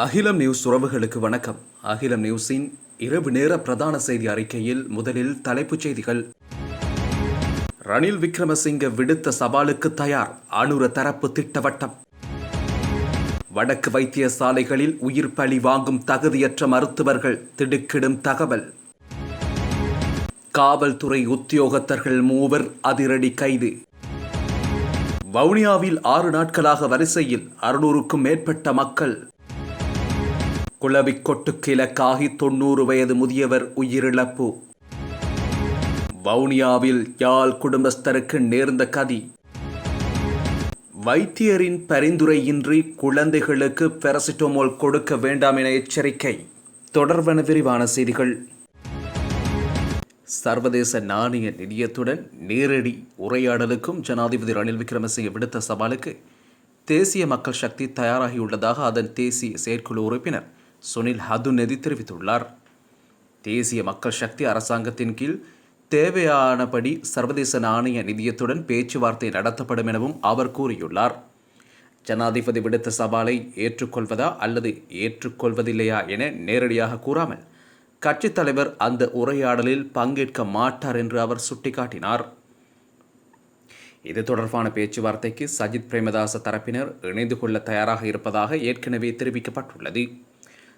அகிலம் நியூஸ் உறவுகளுக்கு வணக்கம். அகிலம் நியூஸின் இரவு நேர பிரதான செய்தி அறிக்கையில் முதலில் தலைப்புச் செய்திகள். ரணில் விக்ரமசிங்க விடுத்த சவாலுக்கு தயார், அனுர தரப்பு திட்டவட்டம். வடக்கு வைத்தியசாலைகளில் உயிர் பலி வாங்கும் தகுதியற்ற மருத்துவர்கள் திடுக்கிடும் தகவல். காவல்துறை உத்தியோகத்தர்கள் 3 அதிரடி கைது. வவுனியாவில் 6 நாட்களாக வரிசையில் 600க்கும் மேற்பட்ட மக்கள். குளவிக்கொட்டுக்கு இலக்காகி 90 வயது முதியவர் உயிரிழப்பு. வவுனியாவில் யாழ் குடும்பஸ்தருக்கு நேர்ந்த கதி. வைத்தியரின் பரிந்துரையின்றி குழந்தைகளுக்கு பாராசிட்டமோல் கொடுக்க வேண்டாம் என எச்சரிக்கை. தொடர்பான விரிவான செய்திகள். சர்வதேச நாணய நிதியத்துடன் நேரடி உரையாடலுக்கும் ஜனாதிபதி ரணில் விக்ரமசிங்க விடுத்த சவாலுக்கு தேசிய மக்கள் சக்தி தயாராகியுள்ளதாக அதன் தேசிய செயற்குழு உறுப்பினர் சுனில் ஹதுநெதி தெரிவித்துள்ளார். தேசிய மக்கள் சக்தி அரசாங்கத்தின் கீழ் தேவையானபடி சர்வதேச நாணய நிதியத்துடன் பேச்சுவார்த்தை நடத்தப்படும் எனவும் அவர் கூறியுள்ளார். ஜனாதிபதி விடுத்த சவாலை ஏற்றுக்கொள்வதா அல்லது ஏற்றுக்கொள்வதில்லையா என நேரடியாக கூறாமல் கட்சித் தலைவர் அந்த உரையாடலில் பங்கேற்க மாட்டார் என்று அவர் சுட்டிக்காட்டினார். இது தொடர்பான பேச்சுவார்த்தைக்கு சஜித் பிரேமதாச தரப்பினர் இணைந்து கொள்ள தயாராக இருப்பதாக ஏற்கனவே தெரிவிக்கப்பட்டுள்ளது.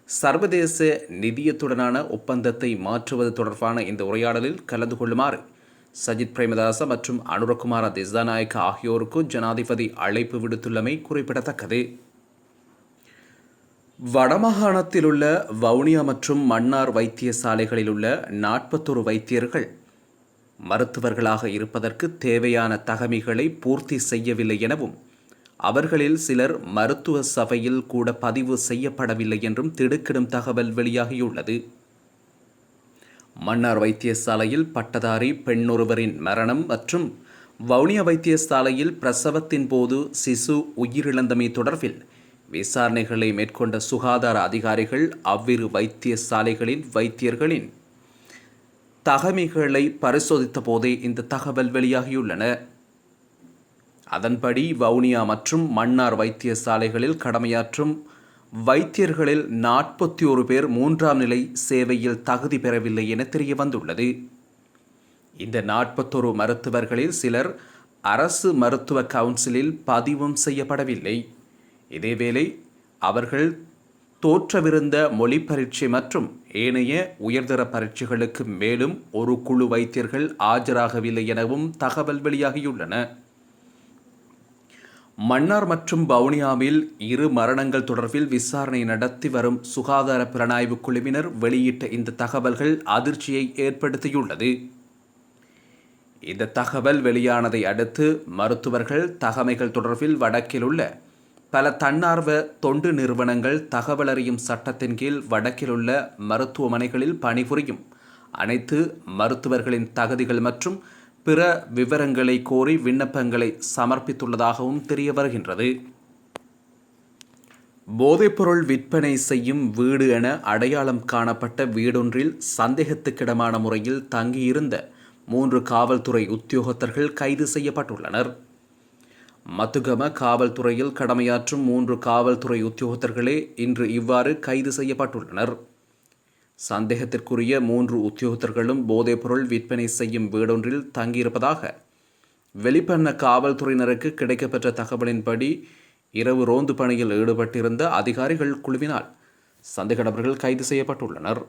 சர்வதேச நிதியத்துடனான ஒப்பந்தத்தை மாற்றுவது தொடர்பான இந்த உரையாடலில் கலந்து கொள்ளுமாறு சஜித் பிரேமதாச மற்றும் அனுரகுமார திசாநாயக்க ஆகியோருக்கு ஜனாதிபதி அழைப்பு விடுத்துள்ளமை குறிப்பிடத்தக்கது. வடமாகாணத்தில் உள்ள வவுனியா மற்றும் மன்னார் வைத்தியசாலைகளில் உள்ள 41 வைத்தியர்கள் மருத்துவர்களாக இருப்பதற்கு தேவையான தகமைகளை பூர்த்தி செய்யவில்லை எனவும் அவர்களில் சிலர் மருத்துவ சபையில் கூட பதிவு செய்யப்படவில்லை என்றும் திடுக்கிடும் தகவல் வெளியாகியுள்ளது. மன்னார் வைத்தியசாலையில் பட்டதாரி பெண்ணொருவரின் மரணம் மற்றும் வவுனியா வைத்தியசாலையில் பிரசவத்தின் போது சிசு உயிரிழந்தமை தொடர்பில் விசாரணைகளை மேற்கொண்ட சுகாதார அதிகாரிகள் அவ்விரு வைத்தியசாலைகளின் வைத்தியர்களின் தகமைகளை பரிசோதித்த போதே இந்த தகவல் வெளியாகியுள்ளன. அதன்படி வவுனியா மற்றும் மன்னார் வைத்தியசாலைகளில் கடமையாற்றும் வைத்தியர்களில் 41 பேர் 3ஆம் நிலை சேவையில் தகுதி பெறவில்லை என தெரிய வந்துள்ளது. இந்த 41 மருத்துவர்களில் சிலர் அரசு மருத்துவ கவுன்சிலில் பதிவும் செய்யப்படவில்லை. இதேவேளை அவர்கள் தோற்றவிருந்த மொழி பரீட்சை மற்றும் ஏனைய உயர்தர பரீட்சைகளுக்கு மேலும் ஒரு குழு வைத்தியர்கள் ஆஜராகவில்லை எனவும் தகவல் வெளியாகியுள்ளன. மன்னார் மற்றும் வவுனியாவில் 2 மரணங்கள் தொடர்பில் விசாரணை நடத்தி வரும் சுகாதார புலனாய்வு குழுவினர் வெளியிட்ட இந்த தகவல்கள் அதிர்ச்சியை ஏற்படுத்தியுள்ளது. இந்த தகவல் வெளியானதை அடுத்து மருத்துவர்கள் தகமைகள் தொடர்பில் வடக்கில் உள்ள பல தன்னார்வ தொண்டு நிறுவனங்கள் தகவல் அறியும் சட்டத்தின் கீழ் வடக்கில் உள்ள மருத்துவமனைகளில் பணிபுரியும் அனைத்து மருத்துவர்களின் தகுதிகள் மற்றும் பிற விவரங்களை கோரி விண்ணப்பங்களை சமர்ப்பித்துள்ளதாகவும் தெரிய வருகின்றது. போதைப்பொருள் விற்பனை செய்யும் வீடு என அடையாளம் காணப்பட்ட வீடொன்றில் சந்தேகத்துக்கிடமான முறையில் தங்கியிருந்த 3 காவல்துறை உத்தியோகத்தர்கள் கைது செய்யப்பட்டுள்ளனர். மத்துகம காவல்துறையில் கடமையாற்றும் 3 காவல்துறை உத்தியோகத்தர்களே இன்று இவ்வாறு கைது செய்யப்பட்டுள்ளனர். சந்தேகத்திற்குரிய 3 உத்தியோகத்தர்களும் போதைப்பொருள் விற்பனை செய்யும் வீடொன்றில் தங்கியிருப்பதாக வெளிப்பண்ண காவல்துறையினருக்கு கிடைக்கப்பெற்ற தகவலின்படி இரவு ரோந்து பணியில் ஈடுபட்டிருந்த அதிகாரிகள் குழுவினால் சந்தேக நபர்கள் கைது செய்யப்பட்டுள்ளனர்.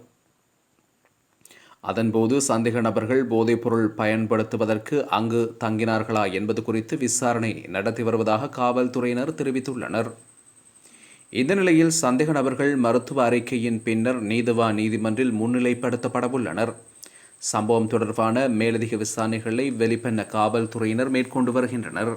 அதன்போது சந்தேக நபர்கள் போதைப்பொருள் பயன்படுத்துவதற்கு அங்கு தங்கினார்களா என்பது குறித்து விசாரணை நடத்தி வருவதாக காவல்துறையினர் தெரிவித்துள்ளனர். இந்த நிலையில் சந்தேக நபர்கள் மருத்துவ அறிக்கையின் பின்னர் நீதிவான் நீதிமன்றில் முன்னிலைப்படுத்தப்படவுள்ளனர். சம்பவம் தொடர்பான மேலதிக விசாரணைகளை வெளிப்பண்ண காவல்துறையினர் மேற்கொண்டு வருகின்றனர்.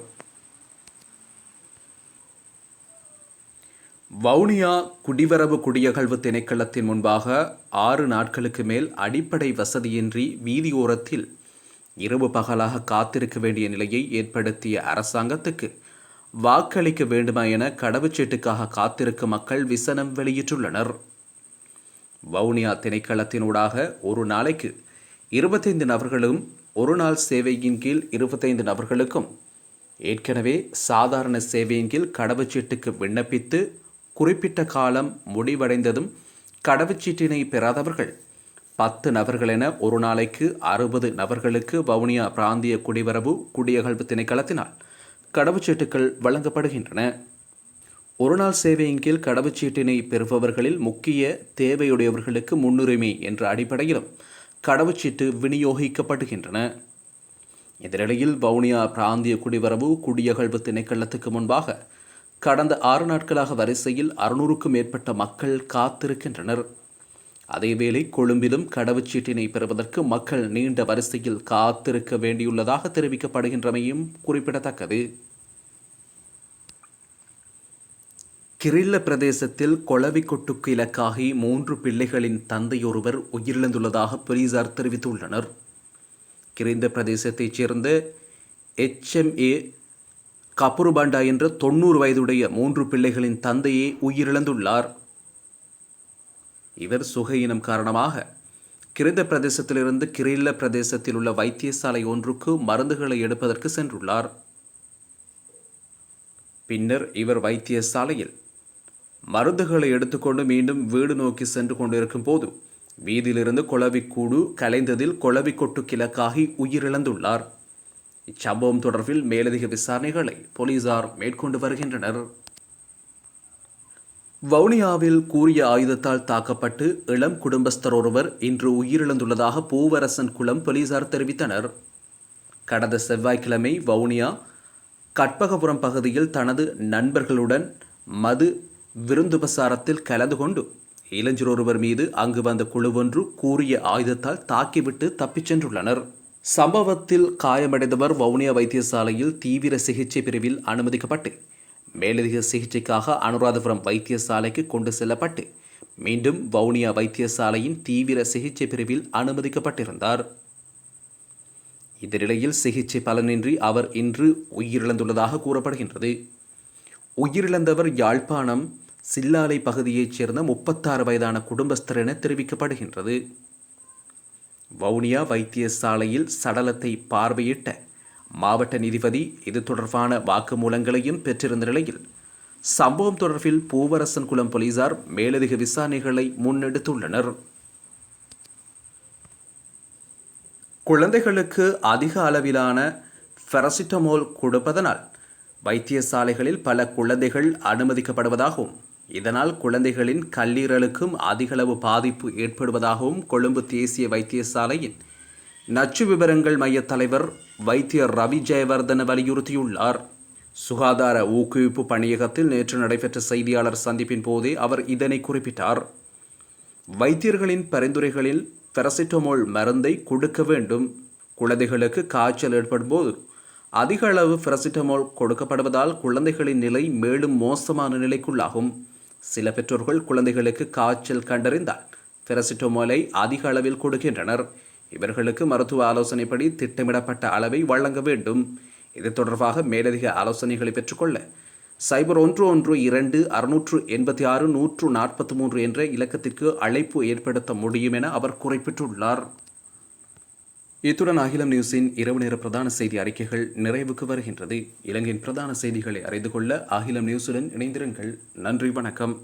வவுனியா குடிவரவு குடியகழ்வு திணைக்களத்தின் முன்பாக 6 நாட்களுக்கு மேல் அடிப்படை வசதியின்றி வீதியோரத்தில் இரவு பகலாக காத்திருக்க வேண்டிய நிலையை ஏற்படுத்திய அரசாங்கத்துக்கு வாக்களிக்க வேண்டுமா என கடவுச்சீட்டுக்காக காத்திருக்கும் மக்கள் விசனம் வெளியிட்டுள்ளனர். வவுனியா திணைக்களத்தினூடாக ஒரு நாளைக்கு 25 நபர்களும் ஒரு நாள் சேவையின் கீழ் 25 நபர்களுக்கும் ஏற்கனவே சாதாரண சேவையின் கீழ் கடவுச்சீட்டுக்கு விண்ணப்பித்து குறிப்பிட்ட காலம் முடிவடைந்ததும் கடவுச்சீட்டினை பெறாதவர்கள் 10 நபர்கள் என ஒரு நாளைக்கு 60 நபர்களுக்கு வவுனியா பிராந்திய குடிவரவு குடியகழ்வு திணைக்களத்தினால் கடவுச்சீட்டுகள் வழங்கப்படுகின்றன. ஒருநாள் சேவையின் கீழ் கடவுச்சீட்டினை பெறுபவர்களில் முக்கிய தேவையுடையவர்களுக்கு முன்னுரிமை என்ற அடிப்படையிலும் கடவுச்சீட்டு விநியோகிக்கப்படுகின்றன. இந்த நிலையில் வவுனியா பிராந்திய குடிவரவு குடியகழ்வு திணைக்களத்துக்கு முன்பாக கடந்த 6 நாட்களாக வரிசையில் 600க்கும் மேற்பட்ட மக்கள் காத்திருக்கின்றனர். அதேவேளை கொழும்பிலும் கடவுச்சீட்டினை பெறுவதற்கு மக்கள் நீண்ட வரிசையில் காத்திருக்க வேண்டியுள்ளதாக தெரிவிக்கப்படுகின்றமையும் குறிப்பிடத்தக்கது. கிரில்ல பிரதேசத்தில் கொளவிக்கொட்டுக்கு இலக்காகி 3 பிள்ளைகளின் தந்தையொருவர் உயிரிழந்துள்ளதாக போலீசார் தெரிவித்துள்ளனர். கிரிந்த பிரதேசத்தைச் சேர்ந்த HMA கப்புருபாண்டா என்ற 90 வயதுடைய 3 பிள்ளைகளின் தந்தையே உயிரிழந்துள்ளார். இவர் சுகையினம் காரணமாக கிரிந்த பிரதேசத்திலிருந்து கிரில்ல பிரதேசத்தில் உள்ள வைத்தியசாலை ஒன்றுக்கு மருந்துகளை எடுப்பதற்கு சென்றுள்ளார். பின்னர் இவர் வைத்தியசாலையில் மருந்துகளை எடுத்துக்கொண்டு மீண்டும் வீடு நோக்கி சென்று கொண்டிருக்கும் போது வீதியிலிருந்து கொளவிக்கூடு கலைந்ததில் கொளவிக்கொட்டு கிழக்காகி உயிரிழந்துள்ளார். இச்சம்பவம் தொடர்பில் மேலதிக விசாரணைகளை போலீசார் மேற்கொண்டு வருகின்றனர். வவுனியாவில் கூறிய ஆயுதத்தால் தாக்கப்பட்டு இளம் குடும்பஸ்தர் ஒருவர் இன்று உயிரிழந்துள்ளதாக பூவரசன் குளம் போலீசார் தெரிவித்தனர். கடந்த செவ்வாய்க்கிழமை வவுனியா கற்பகபுரம் பகுதியில் தனது நண்பர்களுடன் மது விருந்துபசாரத்தில் கலந்து கொண்டு இளைஞர் ஒருவர் மீது அங்கு வந்த குழுவொன்று கூறிய ஆயுதத்தால் தாக்கிவிட்டு தப்பிச் சென்றுள்ளனர். சம்பவத்தில் காயமடைந்தவர் வவுனியா வைத்தியசாலையில் தீவிர சிகிச்சை பிரிவில் அனுமதிக்கப்பட்டு மேலதிக சிகிச்சைக்காக அனுராதபுரம் வைத்தியசாலைக்கு கொண்டு செல்லப்பட்டு மீண்டும் வவுனியா வைத்தியசாலையின் தீவிர சிகிச்சை பிரிவில் அனுமதிக்கப்பட்டிருந்தார். இந்த நிலையில் சிகிச்சை பலனின்றி அவர் இன்று உயிரிழந்துள்ளதாக கூறப்படுகின்றது. உயிரிழந்தவர் யாழ்ப்பாணம் சில்லாலை பகுதியைச் சேர்ந்த 36 வயதான குடும்பஸ்தர் என தெரிவிக்கப்படுகின்றது. வவுனியா வைத்தியசாலையில் சடலத்தை பார்வையிட்ட மாவட்ட நீதிபதி இது தொடர்பான வாக்குமூலங்களையும் பெற்றிருந்த நிலையில் சம்பவம் தொடர்பில் பூவரசன் குளம் போலீசார் மேலதிக விசாரணைகளை முன்னெடுத்துள்ளனர். குழந்தைகளுக்கு அதிக அளவிலான பாராசிட்டமோல் கொடுப்பதனால் வைத்தியசாலைகளில் பல குழந்தைகள் அனுமதிக்கப்படுவதாகவும் இதனால் குழந்தைகளின் கல்லீரலுக்கும் அதிகளவு பாதிப்பு ஏற்படுவதாகவும் கொழும்பு தேசிய வைத்தியசாலையின் நச்சு விவரங்கள் மைய தலைவர் வைத்தியர் ரவி ஜெயவர்தன வலியுறுத்தியுள்ளார். சுகாதார ஊக்குவிப்பு பணியகத்தில் நேற்று நடைபெற்ற செய்தியாளர் சந்திப்பின் போதே அவர் இதனை குறிப்பிட்டார். வைத்தியர்களின் பரிந்துரைகளில் பாராசிட்டமோல் மருந்தை கொடுக்க வேண்டும். குழந்தைகளுக்கு காய்ச்சல் ஏற்படும் போது அதிக அளவு பாராசிட்டமோல் கொடுக்கப்படுவதால் குழந்தைகளின் நிலை மேலும் மோசமான நிலைக்குள்ளாகும். சில பெற்றோர்கள் குழந்தைகளுக்கு காய்ச்சல் கண்டறிந்தால் பாராசிட்டமோலை அதிக அளவில் கொடுக்கின்றனர். இவர்களுக்கு மருத்துவ ஆலோசனைப்படி திட்டமிடப்பட்ட அளவை வழங்க வேண்டும். இது தொடர்பாக மேலதிக ஆலோசனைகளை பெற்றுக்கொள்ள 0112-686-143 என்ற இலக்கத்திற்கு அழைப்பு ஏற்படுத்த முடியும் என அவர் குறிப்பிட்டுள்ளார். இத்துடன் அகிலம் நியூஸின் இரவு நேர பிரதான செய்தி அறிக்கைகள் நிறைவுக்கு வருகின்றது. இலங்கையின் பிரதான செய்திகளை அறிந்து கொள்ள அகிலம் நியூஸுடன் இணைந்திருங்கள். நன்றி, வணக்கம்.